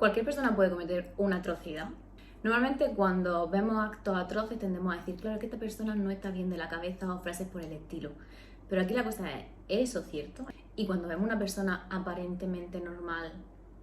Cualquier persona puede cometer una atrocidad. Normalmente cuando vemos actos atroces tendemos a decir, claro, que esta persona no está bien de la cabeza o frases por el estilo. Pero aquí la cosa ¿es eso cierto? Y cuando vemos una persona aparentemente normal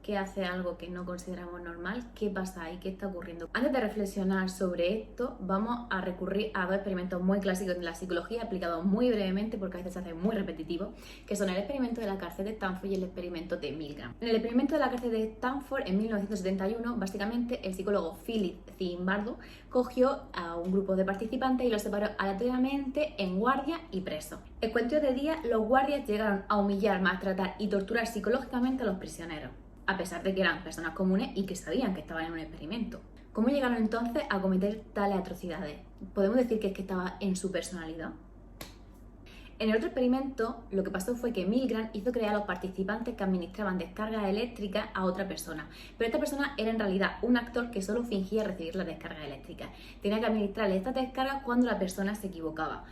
que hace algo que no consideramos normal, ¿qué pasa ahí? ¿Qué está ocurriendo? Antes de reflexionar sobre esto, vamos a recurrir a dos experimentos muy clásicos de la psicología, aplicados muy brevemente porque a veces se hace muy repetitivo, que son el experimento de la cárcel de Stanford y el experimento de Milgram. En el experimento de la cárcel de Stanford, en 1971, básicamente el psicólogo Philip Zimbardo cogió a un grupo de participantes y los separó aleatoriamente en guardia y presos. En cuestión de días, los guardias llegaron a humillar, maltratar y torturar psicológicamente a los prisioneros, a pesar de que eran personas comunes y que sabían que estaban en un experimento. ¿Cómo llegaron entonces a cometer tales atrocidades? ¿Podemos decir que es que estaba en su personalidad? En el otro experimento, lo que pasó fue que Milgram hizo creer a los participantes que administraban descargas eléctricas a otra persona, pero esta persona era en realidad un actor que solo fingía recibir las descargas eléctricas. Tenía que administrarle estas descargas cuando la persona se equivocaba.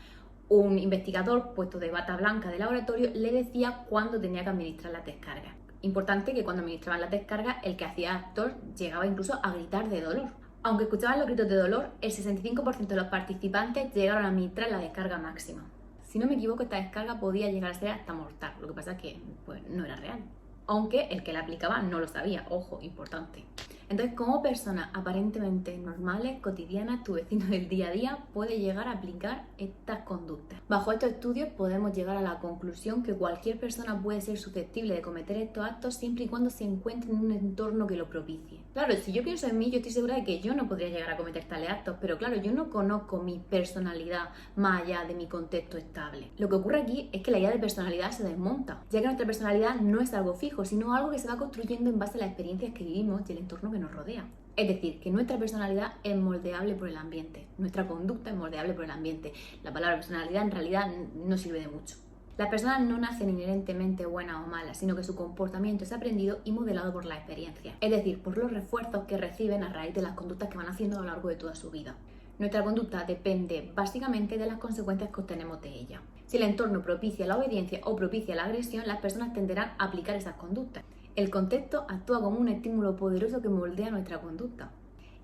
Un investigador puesto de bata blanca de laboratorio le decía cuándo tenía que administrar las descargas. Importante que cuando administraban las descargas, el que hacía actor llegaba incluso a gritar de dolor. Aunque escuchaban los gritos de dolor, el 65% de los participantes llegaron a administrar la descarga máxima. Si no me equivoco, esta descarga podía llegar a ser hasta mortal, lo que pasa es que no era real. Aunque el que la aplicaba no lo sabía, ojo, importante. Entonces, como personas aparentemente normales, cotidianas, tu vecino del día a día puede llegar a aplicar estas conductas. Bajo estos estudios podemos llegar a la conclusión que cualquier persona puede ser susceptible de cometer estos actos siempre y cuando se encuentre en un entorno que lo propicie. Claro, si yo pienso en mí, yo estoy segura de que yo no podría llegar a cometer tales actos, pero claro, yo no conozco mi personalidad más allá de mi contexto estable. Lo que ocurre aquí es que la idea de personalidad se desmonta, ya que nuestra personalidad no es algo fijo, sino algo que se va construyendo en base a las experiencias que vivimos y el entorno que nos rodea. Es decir, que nuestra personalidad es moldeable por el ambiente, nuestra conducta es moldeable por el ambiente. La palabra personalidad en realidad no sirve de mucho. Las personas no nacen inherentemente buenas o malas, sino que su comportamiento es aprendido y modelado por la experiencia, es decir, por los refuerzos que reciben a raíz de las conductas que van haciendo a lo largo de toda su vida. Nuestra conducta depende básicamente de las consecuencias que obtenemos de ella. Si el entorno propicia la obediencia o propicia la agresión, las personas tenderán a aplicar esas conductas. El contexto actúa como un estímulo poderoso que moldea nuestra conducta.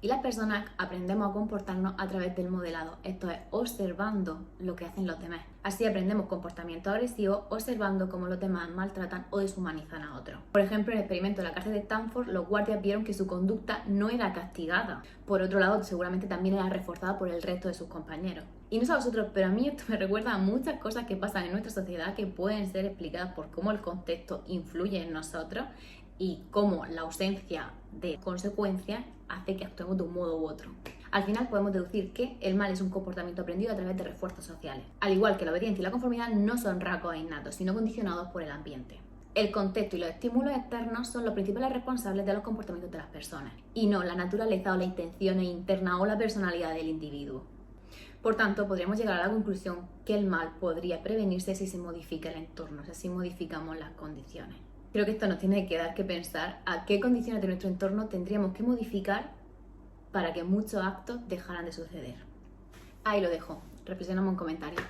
Y las personas aprendemos a comportarnos a través del modelado, esto es, observando lo que hacen los demás. Así aprendemos comportamientos agresivos, observando cómo los demás maltratan o deshumanizan a otros. Por ejemplo, en el experimento de la cárcel de Stanford, los guardias vieron que su conducta no era castigada. Por otro lado, seguramente también era reforzada por el resto de sus compañeros. Y no sé a vosotros, pero a mí esto me recuerda a muchas cosas que pasan en nuestra sociedad que pueden ser explicadas por cómo el contexto influye en nosotros y cómo la ausencia de consecuencias hace que actuemos de un modo u otro. Al final podemos deducir que el mal es un comportamiento aprendido a través de refuerzos sociales. Al igual que la obediencia y la conformidad no son rasgos innatos, sino condicionados por el ambiente. El contexto y los estímulos externos son los principales responsables de los comportamientos de las personas, y no la naturaleza o las intenciones internas o la personalidad del individuo. Por tanto, podríamos llegar a la conclusión que el mal podría prevenirse si se modifica el entorno, o sea, si modificamos las condiciones. Creo que esto nos tiene que dar que pensar a qué condiciones de nuestro entorno tendríamos que modificar para que muchos actos dejaran de suceder. Ahí lo dejo, reflexionamos en comentarios.